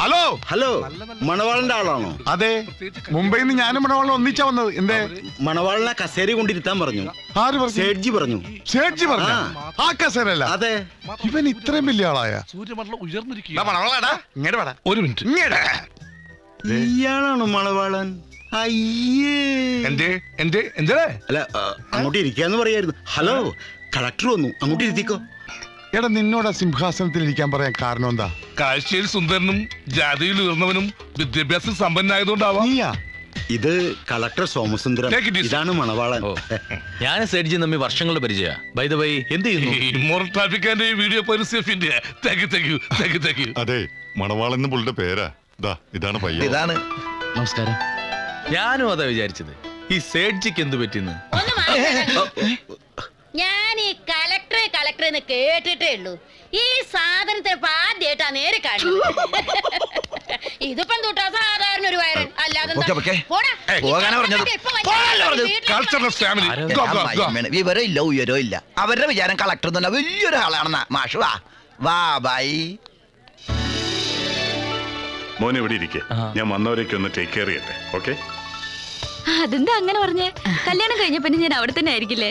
Hello hello, മണവാളന്റെ ആളാണോ? അതെ, മുംബൈയിൽ നിന്ന് ഞാനും മണവാളൻ ഒന്നിച്ചാ വന്നത്. എന്തേ? മണവാളിനെ കസേര കൊണ്ടിരുത്താൻ പറഞ്ഞു. ആര് പറഞ്ഞു? സേഠ്ജി പറഞ്ഞു. സേഠ്ജി പറഞ്ഞു? ആ കസേരല്ല. അതെ. ഇവൻ ഇത്രയും വലിയ ആളായ? സൂര്യമണ്ഡലം ഉയർന്നിരിക്കുക. ഒരു മിനിറ്റ്. ഇയാളാണോ മണവാളൻ? അയ്യേ, അല്ല, അങ്ങോട്ട് ഇരിക്കാന്ന് പറയായിരുന്നു. ഹലോ, കളക്ടർ വന്നു, അങ്ങോട്ട് ഇരുത്തിക്കോ. എടാ, നിന്നോട് സിംഹാസനത്തിൽ ഇരിക്കാൻ പറയാൻ കാരണം എന്താ? കാഴ്ചയിൽ സുന്ദരനും ജാതിയിൽ ഉയർന്നവനും വിദ്യാഭ്യാസം സമ്പന്നായതുകൊണ്ടാവാം. നീയാ? ഇത് കളക്ടർ സോമസുന്ദരൻ, ഇതാണ് മണവാളൻ. ഞാൻ സേഠ്ജി തമ്മിൽ വർഷങ്ങളുടെ പരിചയ. ബൈ ദ വൈ, എന്ത് ചെയ്യുന്നു? ഇമ്മോറൽ ട്രാഫിക്കാന്റെ വീഡിയോ പരസ്യത്തിന്റെ. അതെ, മണവാളൻ പുള്ളിയുടെ പേരാ. ഇതാണ് പയ്യൻ. ഇതാണ്. നമസ്കാരം. ഞാനും അതാ വിചാരിച്ചത്, ഈ സേഠ്ജിക്ക് എന്ത് പറ്റിന്ന്. ഞാൻ ഈ കളക്ടർ എന്ന് കേട്ടിട്ടേ ഉള്ളൂ. ഈ സാധനത്തെ ആദ്യമായിട്ടാ നേരെ കാണുന്നത്. ഇതിപ്പം തൊട്ടാ സാധാരണ ഒരു വയറൻ, അല്ലാതെ വിവരം ഇല്ല, ഉയരോ ഇല്ല. അവരുടെ വിചാരം കളക്ടർ തന്നെ വലിയൊരാളാണെന്നാ. മാഷു വാ ബൈ. മോനെ ഇവിടെ ഇരിക്കേ, ഞാൻ വന്നവരേക്ക് ഒന്ന് ടേക്ക് കെയർ ചെയ്യട്ടെ. ഓക്കെ? അതെന്താ അങ്ങനെ പറഞ്ഞേ? കല്യാണം കഴിഞ്ഞ പിന്നെ ഞാൻ അവിടെ തന്നെ ആയിരിക്കില്ലേ?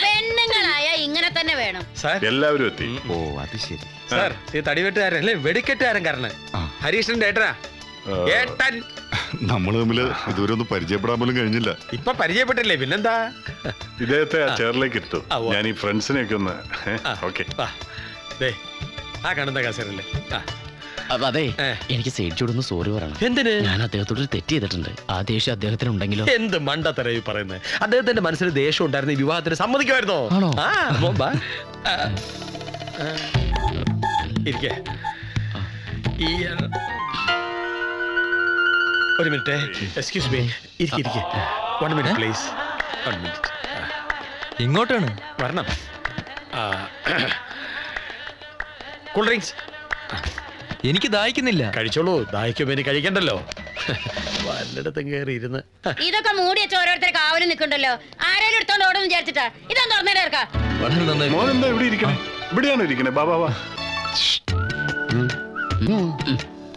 പെണ്ണുങ്ങളായ ഇങ്ങനെ തന്നെ വേണം. എല്ലാവരും എത്തി. ഓ, അത് ശരി. സാർ, ഈ തടിവെട്ടുകാരല്ലേ വെടിക്കെട്ടുകാരൻ കാരണം ഹരീഷിന്റെ ഏട്ടനാ. ഏട്ടൻ നമ്മള് തമ്മില് ഇതുവരെ ഒന്നും പരിചയപ്പെടാൻ പോലും കഴിഞ്ഞില്ല. ഇപ്പൊ പരിചയപ്പെട്ടില്ലേ, പിന്നെന്താ? ഇദ്ദേഹത്തെ ആ ചെയറിലേക്ക് എടുത്തു. ഞാൻ ഈ ഫ്രണ്ട്സിനെയൊക്കെ ഒന്ന്. ഓക്കെ, ആ കാണുന്ന കാസറല്ലേ. അതെ, എനിക്ക് സേഠ്ജിയോടൊന്ന് സോറി പറയണം. എന്തിന്? ഞാൻ അദ്ദേഹത്തോട് തെറ്റ് ചെയ്തിട്ടുണ്ട്. ആ ദേഷ്യം അദ്ദേഹത്തിന് ഉണ്ടെങ്കിലോ? എന്ത് മണ്ടത്തരയി പറയുന്നത്? അദ്ദേഹത്തിന്റെ മനസ്സിൽ ദേഷ്യം ഉണ്ടായിരുന്ന ഈ വിവാഹത്തിന് സമ്മതിക്കുമായിരുന്നോ? ഇരിക്കേ. ഒരു മിനിറ്റ്, എക്സ്ക്യൂസ് മീ. ഇരിക്കെ. 1 മിനിറ്റ് പ്ലീസ്. 1 മിനിറ്റ്. ഇങ്ങോട്ടാണ് വരണം. Cool drinks. എനിക്ക് ദാഹിക്കുന്നില്ല. കഴിച്ചോളൂ, ദാഹിക്കുമ്പോ എനിക്ക് കഴിക്കണ്ടല്ലോ. വല്ലയിടത്തും കയറി ഇരുന്ന് ഇതൊക്കെ മൂടി വെച്ച് ഓരോരുത്തർ കാവലും നിൽക്കണ്ടല്ലോ. ആരെങ്കിലും എടുത്തോണ്ട് ഓടുന്നു വിചാരിച്ചിട്ടാ. ഇതൊന്നും തുറന്നേടെ ഇറക്കാം. മോനെന്താ ഇവിടെ ഇരിക്കണേ? ഇവിടെയാണോ ഇരിക്കണേ? ബാബാ വാ.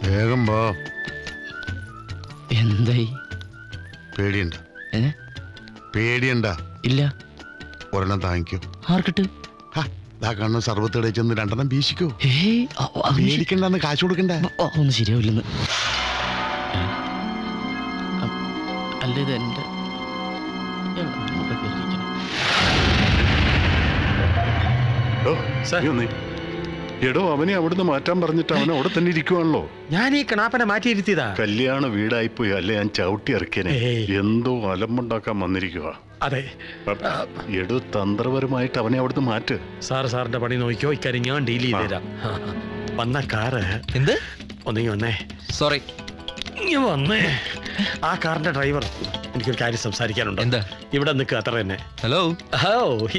വേഗം വാ. എന്തായി? പേടിയുണ്ട? പേടിയണ്ട? ഇല്ല. ഒരെണ്ണം താങ്ങിക്കോ. ആർക്കിട്ട്? കണ്ണു സർവത്തിടെ ചെന്ന് 2 വീശിക്കോ. പേടിക്കണ്ടെന്ന് കാശ് കൊടുക്കണ്ട. ഒന്നും ശരിയാവില്ലെന്ന്. അല്ല, ഇത് എന്റെ എടോ, അവനെ അവിടുന്ന് മാറ്റാൻ പറഞ്ഞിട്ട് അവൻ അവിടെ തന്നെ ഇരിക്കുവാണല്ലോ. ഞാൻ ഈ കണാപ്പനെ മാറ്റിയിരുത്തിയതാ. കല്യാണ വീടായിപ്പോയി, അല്ലെ ഞാൻ ചവിട്ടി ഇറക്കിയനെ. എന്തോ അലമ്പുണ്ടാക്കാൻ വന്നിരിക്കുക. അതെ. എടോ, തന്ത്രപരമായിട്ട് അവനെ അവിടുന്ന് മാറ്റ്. സാറിന്റെ പണി നോക്കിയോ, ഇക്കാര്യം ഞാൻ ഡീൽ ചെയ്ത് തരാം. വന്ന കാറ് എന്ത്? ഒന്നേ. സോറി. വന്നേ. ആ കാറിന്റെ ഡ്രൈവർ, എനിക്കൊരു കാര്യം സംസാരിക്കാനുണ്ട്. എന്താ? ഇവിടെ നിൽക്കുക, അത്ര തന്നെ. ഹലോ.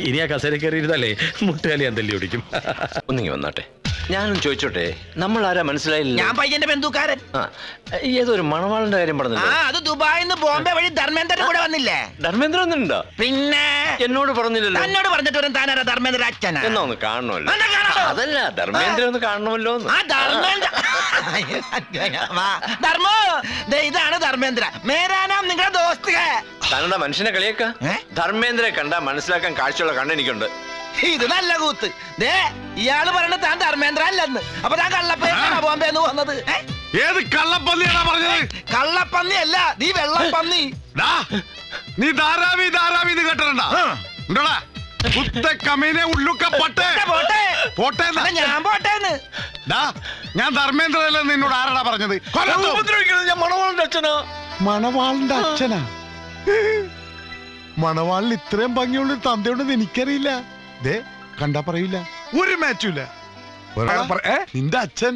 ഇനി ആ കസേര കയറിയിരുന്നല്ലേ മുട്ടുകാലി ഞാൻ തല്ലി ഓടിക്കും. ഒന്നിങ്ങി വന്നാട്ടെ, ഞാനും ചോദിച്ചോട്ടെ. നമ്മൾ ആരാ മനസ്സിലായില്ല? ഞാൻ പയ്യന്റെ ബന്ധുക്കാരൻ. ഏതൊരു മണവാളിന്റെ കാര്യം പറഞ്ഞു. അത് ദുബായിന്ന് ബോംബെ വഴി ധർമ്മേന്ദ്രൻ കൂടെ വന്നില്ലേ? ധർമ്മേന്ദ്ര ഒന്നുണ്ടോ? പിന്നെ എന്നോട് പറഞ്ഞില്ലല്ലോ. എന്നോട് പറഞ്ഞിട്ട് വരും. താനാരാ? ധർമ്മേന്ദ്ര അച്ഛനാ. എന്നാ ഒന്ന് കാണണമല്ലോ. അതല്ല, ധർമ്മേന്ദ്ര ഒന്ന് കാണണമല്ലോ. ധർമ്മോ, ഇതാണ് ധർമ്മേന്ദ്ര. മേരാനാം നിങ്ങളുടെ ദോസ്ത്. താനെന്താ മനുഷ്യനെ കളിയാക്ക? ധർമ്മേന്ദ്രയെ കണ്ടാ മനസ്സിലാക്കാൻ കാഴ്ചയുള്ള കണ്ണെനിക്കുണ്ട്. ഇത് നല്ല കൂത്ത്. ഇയാള് പറയണ താൻ ധർമ്മേന്ദ്ര അല്ലെന്ന്. അപ്പൊ താൻ കള്ളപ്പന്നിയാണോ ബോംബെന്ന് വന്നത്? ഏത് കള്ളപ്പന്നിയാണാ പറഞ്ഞത്? കള്ളപ്പന്നി അല്ല, നീ വെള്ളപ്പന്നി. നീ ധാരാവി കേട്ടിട്ടുണ്ടോ? ഞാൻ പോട്ടേന്ന്. ഞാൻ ധർമ്മേന്ദ്രല്ലേ നിന്നോട് ആരാടാ പറഞ്ഞത്? ഞാൻ മണവാളിന്റെ അച്ഛനാ. മണവാളിന്റെ അച്ഛനാ? മണവാളിന് ഇത്രയും ഭംഗിയുള്ള തന്തയുണ്ടെന്ന് എനിക്കറിയില്ല. കണ്ടാ പറയില്ല, ഒരു മാച്ചും. നിന്റെ അച്ഛൻ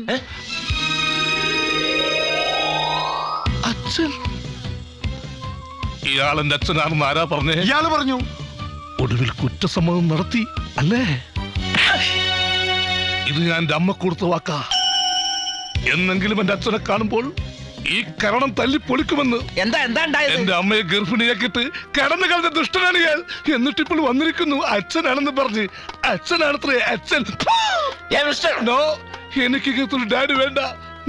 ഇയാളെന്റെ അച്ഛനാണെന്ന് ആരാ പറഞ്ഞേ? ഇയാള് പറഞ്ഞു. ഒടുവിൽ കുറ്റസമ്മതം നടത്തി അല്ലേ? ഇത് ഞാൻ എന്റെ അമ്മ കൊടുത്ത വാക്കാ. എന്നെങ്കിലും എന്റെ അച്ഛനെ കാണുമ്പോൾ ഈ കരണം തല്ലി പൊളിക്കുമെന്ന്. എന്താ ഉണ്ടായത്? എന്റെ അമ്മയെ ഗർഭിണിയാക്കിട്ട് കടന്നു കളഞ്ഞ ദുഷ്ടനാണ് ഇയാൾ. എന്നിട്ട് ഇപ്പോൾ വന്നിരിക്കുന്നു അച്ഛനാണെന്ന് പറഞ്ഞ്. അച്ഛനാണത്രേ അച്ഛൻ. നോ, എനിക്ക് ഇങ്ങനത്തെ ഒരു ഡാഡി വേണ്ട.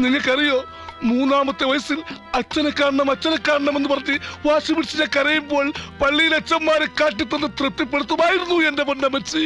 നിങ്ങൾക്കറിയോ, 3-ാമത്തെ വയസ്സിൽ അച്ഛനെ കാണണം എന്ന് പറഞ്ഞ് വാശി പിടിച്ച് കരയുമ്പോൾ പള്ളിയിലെ അച്ഛന്മാരെ കാട്ടിത്തന്ന് തൃപ്തിപ്പെടുത്തുമായിരുന്നു എന്റെ പൊന്നമ്മച്ചി.